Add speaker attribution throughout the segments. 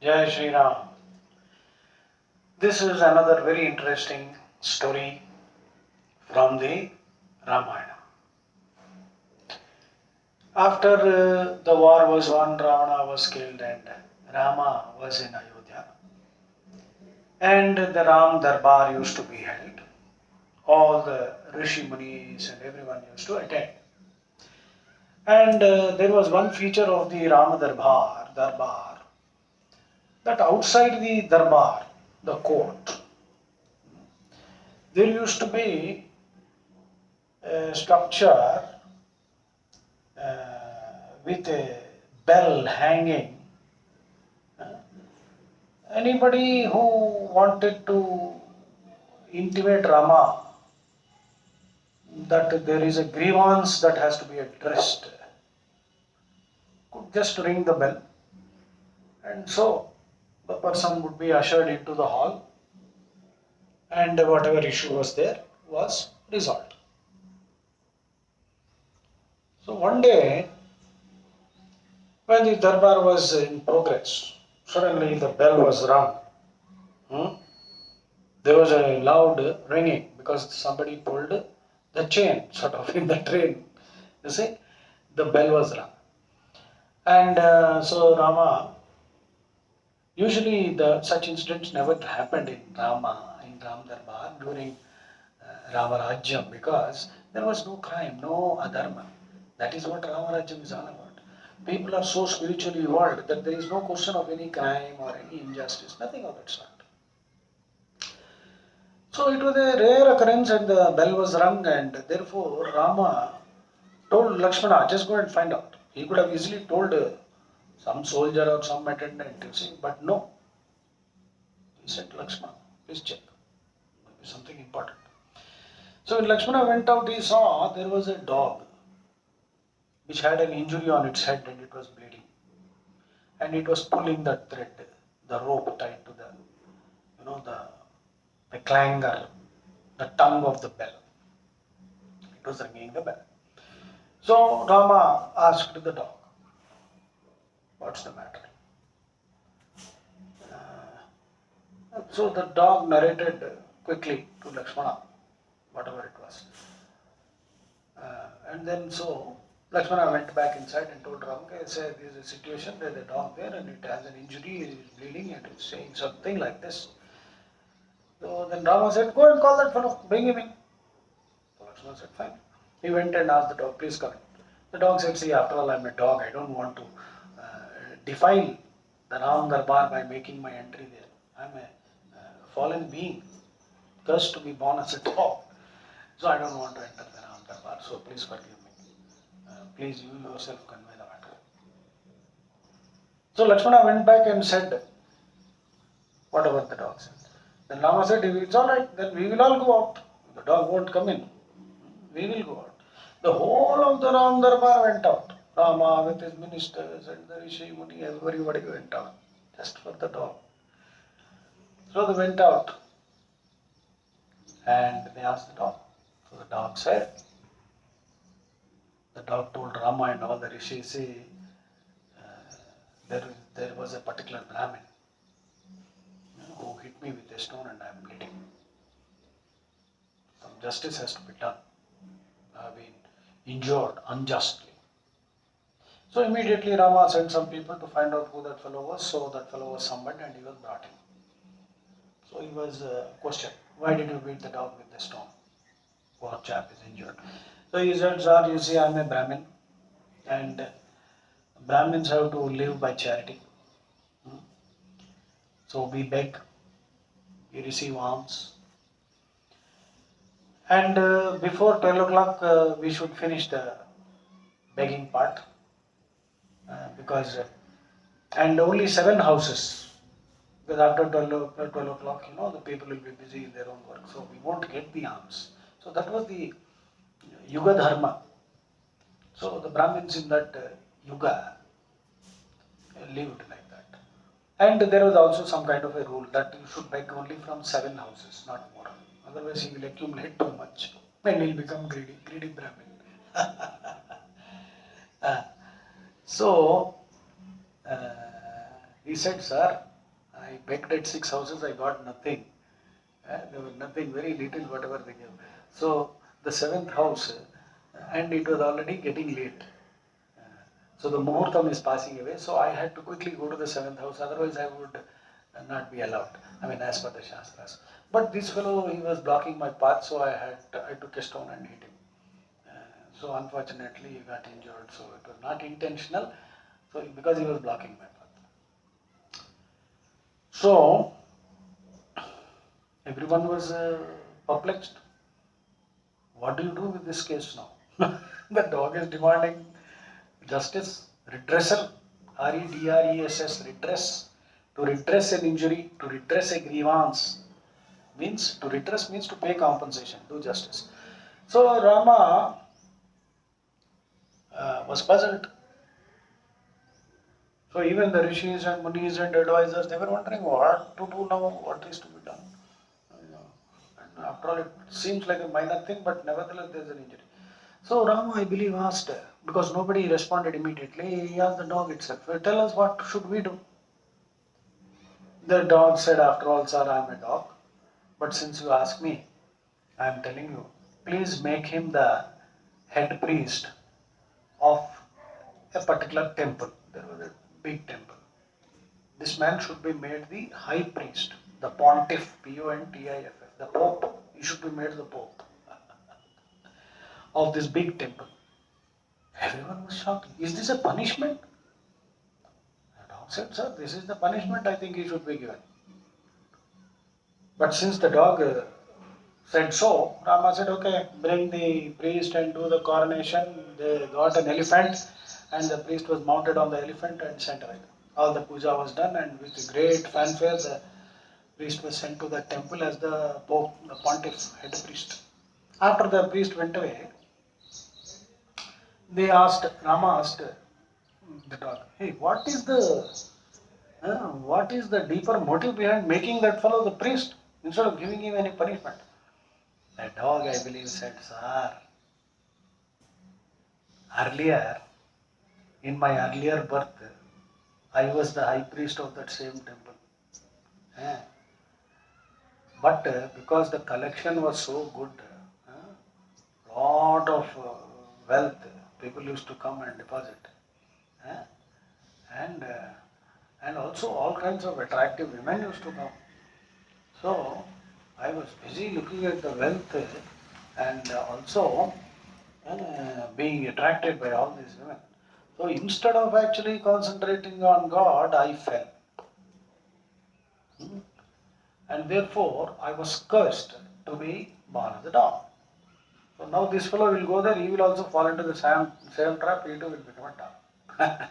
Speaker 1: Jai Shri Ram. This is another very interesting story from the Ramayana. After the war was won, Ravana was killed and Rama was in Ayodhya. And the Ram Darbar used to be held. All the Rishi Munis and everyone used to attend. And there was one feature of the Ram Darbar, that outside the Darbar, the court, there used to be a structure with a bell hanging. Anybody who wanted to intimate Rama that there is a grievance that has to be addressed could just ring the bell, and so the person would be ushered into the hall and whatever issue was there was resolved. So one day, when the darbar was in progress, suddenly the bell was rung. There was a loud ringing because somebody pulled the chain sort of in the train. You see, the bell was rung. And so Rama, usually such incidents never happened in Ram Darbar during Ramarajyam, because there was no crime, no adharma. That is what Ramarajyam is all about. People are so spiritually evolved that there is no question of any crime or any injustice, nothing of that sort. So it was a rare occurrence and the bell was rung, and therefore Rama told Lakshmana, just go and find out. He could have easily told some soldier or some attendant, you see, but no. He said, Lakshmana, please check. Maybe something important. So when Lakshmana went out, he saw there was a dog which had an injury on its head and it was bleeding. And it was pulling the thread, the rope tied to the clangor, the tongue of the bell. It was ringing the bell. So Rama asked the dog, what's the matter? So the dog narrated quickly to Lakshmana, whatever it was. And then so Lakshmana went back inside and told Rama, said, there is a situation, there is a dog there and it has an injury, it is bleeding and it is saying something like this. So then Rama said, go and call that fellow, bring him in. So Lakshmana said, fine. He went and asked the dog, please come in. The dog said, see, after all, I am a dog, I don't want to defile the Ram Darbar by making my entry there. I am a fallen being, cursed to be born as a dog. So I don't want to enter the Ram Darbar, so please forgive me. Please you yourself convey the matter. So Lakshmana went back and said whatever the dog said. Then Rama said, if it's alright, then we will all go out. The dog won't come in. We will go out. The whole of the Ram Darbar went out. Rama with his ministers and the Rishi Muni, everybody went out just for the dog. So they went out and they asked the dog. So the dog said, the dog told Rama and all the Rishis, see, there was a particular Brahmin who hit me with a stone and I am bleeding. Some justice has to be done. I have been injured unjustly. So immediately Rama sent some people to find out who that fellow was. So that fellow was summoned and he was brought in. So he was questioned, why did you beat the dog with the stone? Poor chap is injured. So he said, sir, you see, I am a Brahmin and Brahmins have to live by charity. So we beg, we receive alms. And before 12 o'clock, we should finish the begging part. And only 7 houses, because after 12 o'clock, the people will be busy in their own work, so we won't get the alms. So that was the Yuga Dharma. So the Brahmins in that Yuga lived like that. And there was also some kind of a rule that you should beg only from 7 houses, not more. Otherwise he will accumulate too much and he will become greedy Brahmin. So he said, sir, I begged at 6 houses, I got nothing. There was nothing, very little, whatever they gave. So the seventh house, and it was already getting late. So the muhurtam is passing away. So I had to quickly go to the seventh house. Otherwise, I would not be allowed. I mean, as per the shastras. But this fellow, he was blocking my path, so I took a stone and hit him. So unfortunately, he got injured. So it was not intentional. So because he was blocking my path. So everyone was perplexed. What do you do with this case now? The dog is demanding justice, redressal, REDRESS, redress. To redress an injury, to redress a grievance, to redress means to pay compensation, do justice. So Rama was puzzled. So even the rishis and munis and advisors, they were wondering what to do now, what is to be done. And after all, it seems like a minor thing, but nevertheless there is an injury. So Rama, I believe, asked, because nobody responded immediately, he asked the dog itself, tell us what should we do. The dog said, after all, sir, I am a dog, but since you ask me, I am telling you, please make him the head priest of a particular temple. There was a big temple. This man should be made the high priest, the pontiff, Pontiff, the pope. He should be made the pope of this big temple. Everyone was shocked. Is this a punishment? The dog said, sir, this is the punishment I think he should be given. But since the dog said so, Rama said, okay, bring the priest and do the coronation. They got an elephant and the priest was mounted on the elephant and sent away. All the puja was done, and with great fanfare the priest was sent to the temple as the pope, the pontiff, head priest. After the priest went away, Rama asked the dog, hey, what is the deeper motive behind making that fellow the priest instead of giving him any punishment? The dog, I believe, said, sir, earlier, in my earlier birth, I was the high priest of that same temple. But because the collection was so good, lot of wealth, people used to come and deposit. And and also all kinds of attractive women used to come. So I was busy looking at the wealth and also being attracted by all these women. So instead of actually concentrating on God, I fell. And therefore I was cursed to be born as a dog. So now this fellow will go there, he will also fall into the same trap, he too will become a dog.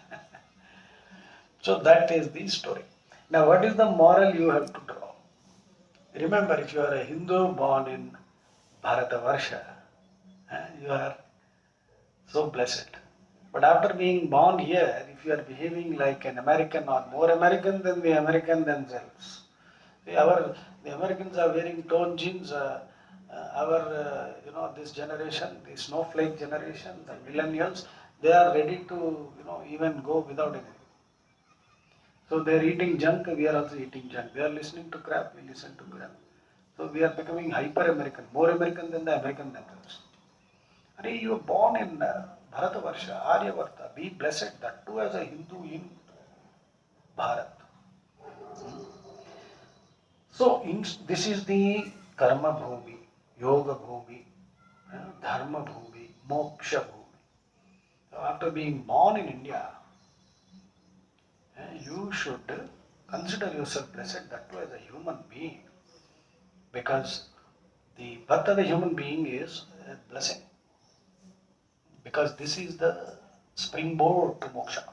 Speaker 1: So that is the story. Now what is the moral you have to draw? Remember, if you are a Hindu born in Bharatavarsha, you are so blessed. But after being born here, if you are behaving like an American or more American than the American themselves. See, the Americans are wearing torn jeans. This generation, the snowflake generation, the millennials, they are ready to, even go without anything. So they are eating junk, we are also eating junk. They are listening to crap, we listen to crap. So we are becoming hyper-American, more American than the American themselves. You are born in Bharatavarsha, Aryavarta, be blessed, that too as a Hindu in Bharat. So this is the Karma Bhumi, Yoga Bhumi, Dharma Bhumi, Moksha Bhumi. So after being born in India, you should consider yourself blessed, that too as a human being, because the birth of a human being is a blessing, because this is the springboard to moksha.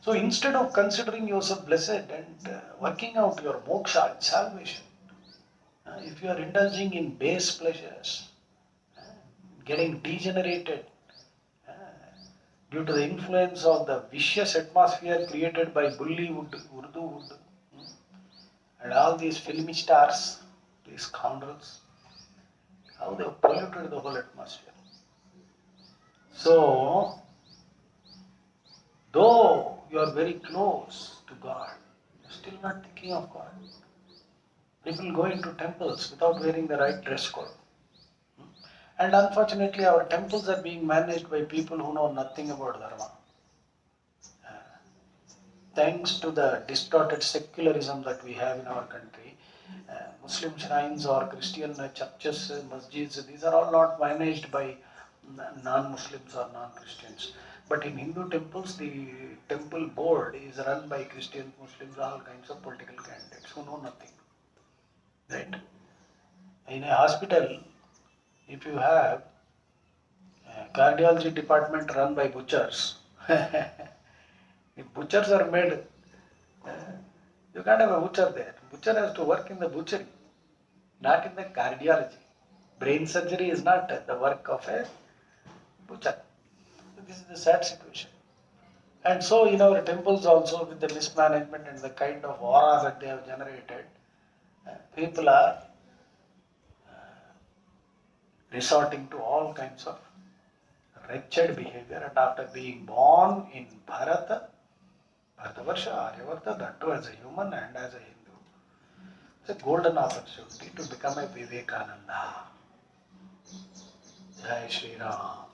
Speaker 1: So instead of considering yourself blessed and working out your moksha and salvation, if you are indulging in base pleasures, getting degenerated due to the influence of the vicious atmosphere created by Bollywood, Urduwood, and all these filmy stars, these scoundrels, how they have polluted the whole atmosphere. So, though you are very close to God, still not thinking of God. People go into temples without wearing the right dress code. And unfortunately, our temples are being managed by people who know nothing about Dharma. Thanks to the distorted secularism that we have in our country, Muslim shrines or Christian churches, masjids, these are all not managed by non-Muslims or non-Christians. But in Hindu temples, the temple board is run by Christians, Muslims, all kinds of political candidates who know nothing. Right? In a hospital, if you have a cardiology department run by butchers, if butchers are made, uh, you can't have a butcher there. Butcher has to work in the butchery, not in the cardiology. Brain surgery is not the work of a butcher. This is the sad situation. And so in our temples also, with the mismanagement and the kind of aura that they have generated, people are resorting to all kinds of wretched behavior. And after being born in Bharatavarsha, Aryavarta, that too as a human and as a Hindu, it's a golden opportunity to become a Vivekananda. Jai Shri Ram.